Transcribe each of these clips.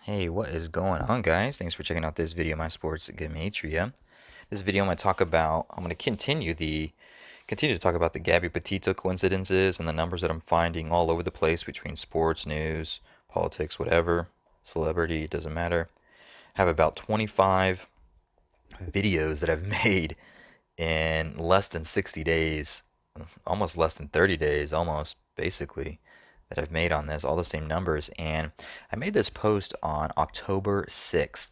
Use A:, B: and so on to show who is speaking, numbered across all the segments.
A: Hey, what is going on, guys? Thanks for checking out this video, my sports Gematria. This video I'm going to continue to talk about the Gabby Petito coincidences and the numbers that I'm finding all over the place between sports, news, politics, whatever, celebrity, it doesn't matter. I have about 25 videos that I've made in less than 60 days, almost less than 30 days, almost basically, that I've made on this, all the same numbers. And I made this post on October 6th,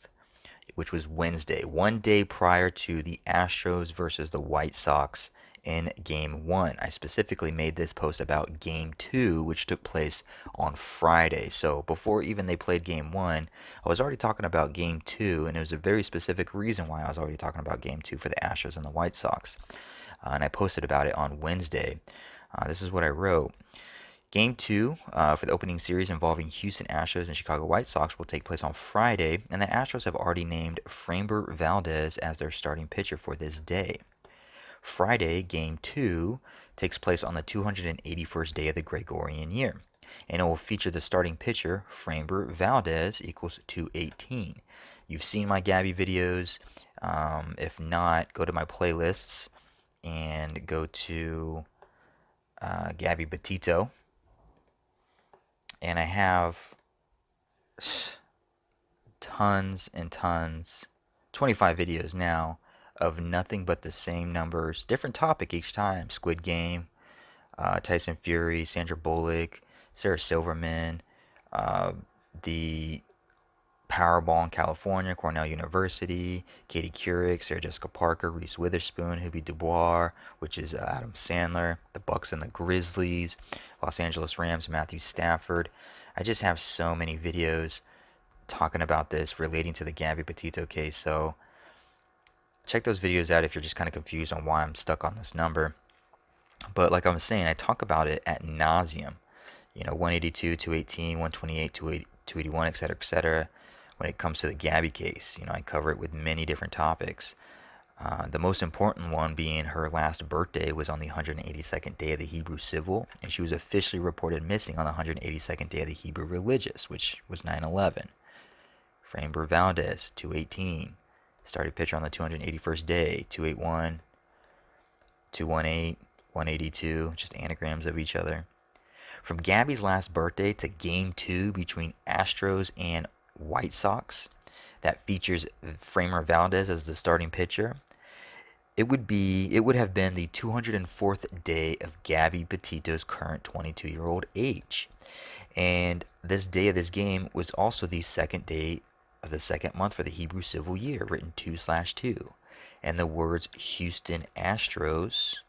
A: which was Wednesday, one day prior to the Astros versus the White Sox in Game 1. I specifically made this post about Game 2, which took place on Friday. So before even they played Game 1, I was already talking about Game 2, and it was a very specific reason why I was already talking about Game 2 for the Astros and the White Sox. And I posted about it on Wednesday. This is what I wrote. Game 2 for the opening series involving Houston Astros and Chicago White Sox will take place on Friday, and the Astros have already named Framber Valdez as their starting pitcher for this day. Friday, Game 2 takes place on the 281st day of the Gregorian year, and it will feature the starting pitcher, Framber Valdez, equals 218. You've seen my Gabby videos. If not, go to my playlists and go to Gabby Petito. And I have tons and tons, 25 videos now, of nothing but the same numbers, different topic each time. Squid Game, Tyson Fury, Sandra Bullock, Sarah Silverman, the Powerball in California, Cornell University, Katie Couric, Sarah Jessica Parker, Reese Witherspoon, Hubie Dubois, which is Adam Sandler, the Bucks and the Grizzlies, Los Angeles Rams, Matthew Stafford. I just have so many videos talking about this relating to the Gabby Petito case. So check those videos out if you're just kind of confused on why I'm stuck on this number. But like I was saying, I talk about it at nauseum. 182, 218, 128, 281, etc., etc. When it comes to the Gabby case, I cover it with many different topics. The most important one being her last birthday was on the 182nd day of the Hebrew Civil, and she was officially reported missing on the 182nd day of the Hebrew Religious, which was 9/11. Framber Valdez, 218. Started pitcher on the 281st day, 281, 218, 182, just anagrams of each other. From Gabby's last birthday to Game 2 between Astros and White Sox, that features Framber Valdez as the starting pitcher, it would have been the 204th day of Gabby Petito's current 22-year-old age. And this day of this game was also the second day of the second month for the Hebrew Civil Year, written 2/2. And the words Houston Astros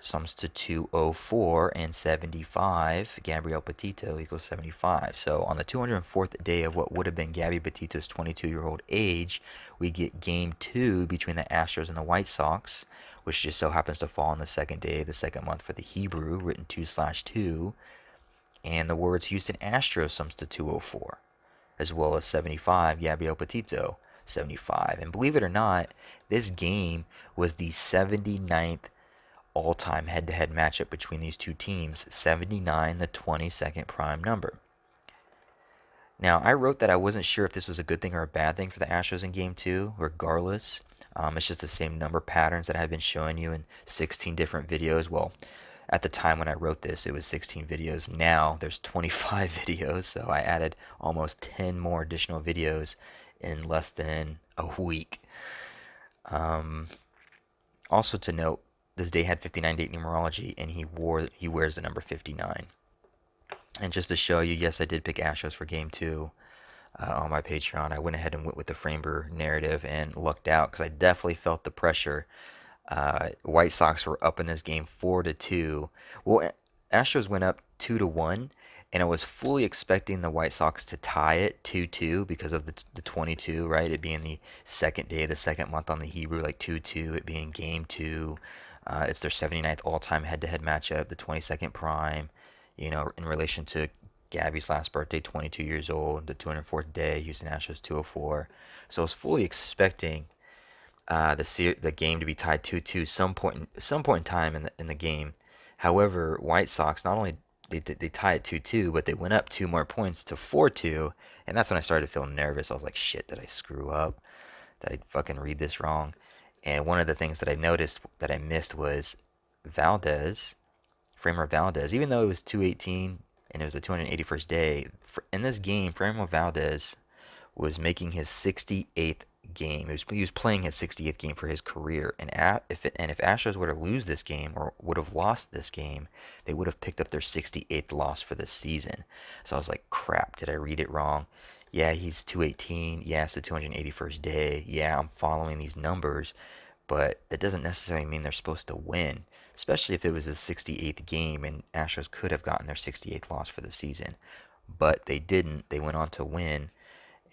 A: sums to 204, and 75, Gabrielle Petito equals 75. So on the 204th day of what would have been Gabby Petito's 22-year-old age, we get Game 2 between the Astros and the White Sox, which just so happens to fall on the second day of the second month for the Hebrew, written 2/2. And the words Houston Astros sums to 204, as well as 75, Gabrielle Petito, 75. And believe it or not, this game was the 79th all-time head-to-head matchup between these two teams, 79, the 22nd prime number. Now, I wrote that I wasn't sure if this was a good thing or a bad thing for the Astros in Game 2. Regardless, it's just the same number patterns that I've been showing you in 16 different videos. Well, at the time when I wrote this, it was 16 videos. Now, there's 25 videos, so I added almost 10 more additional videos in less than a week. Also to note, this day had 59-date numerology, and he wears the number 59. And just to show you, yes, I did pick Astros for Game 2 on my Patreon. I went ahead and went with the Framber narrative and lucked out because I definitely felt the pressure. White Sox were up in this game 4-2. Well, Astros went up 2-1, and I was fully expecting the White Sox to tie it 2-2 because of the 22, right? It being the second day of the second month on the Hebrew, like 2-2, it being Game 2. It's their 79th all-time head-to-head matchup, the 22nd prime, in relation to Gabby's last birthday, 22 years old, the 204th day, Houston Astros 204. So I was fully expecting the game to be tied 2-2 some point in time in the game. However, White Sox not only they tie it 2-2, but they went up 2 more points to 4-2, and that's when I started feeling nervous. I was like, shit, did I screw up? Did I fucking read this wrong? And one of the things that I noticed that I missed was Valdez, Framber Valdez, even though it was 218 and it was the 281st day, in this game, Framber Valdez was making his 68th game. He was playing his 68th game for his career. And if Astros were to lose this game or would have lost this game, they would have picked up their 68th loss for the season. So I was like, crap, did I read it wrong? Yeah, he's 218. Yeah, it's the 281st day. Yeah, I'm following these numbers, but that doesn't necessarily mean they're supposed to win, especially if it was the 68th game and Astros could have gotten their 68th loss for the season. But they didn't. They went on to win,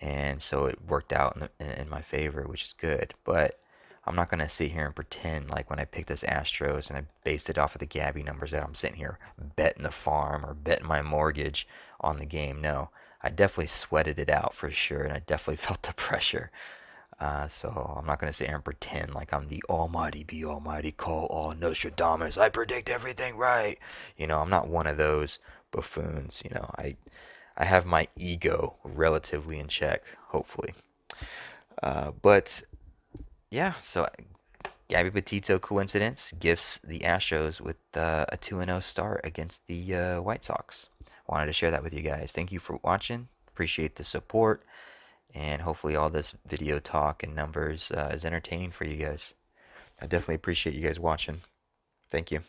A: and so it worked out in my favor, which is good. But I'm not gonna sit here and pretend like when I picked this Astros and I based it off of the Gabby numbers that I'm sitting here betting the farm or betting my mortgage on the game. No, I definitely sweated it out for sure, and I definitely felt the pressure. So I'm not gonna sit here and pretend like I'm the almighty be almighty call all Nostradamus. I predict everything right. I'm not one of those buffoons. I have my ego relatively in check, hopefully. But yeah, so Gabby Petito coincidence gifts the Astros with a 2-0 start against the White Sox. Wanted to share that with you guys. Thank you for watching. Appreciate the support. And hopefully all this video talk and numbers is entertaining for you guys. I definitely appreciate you guys watching. Thank you.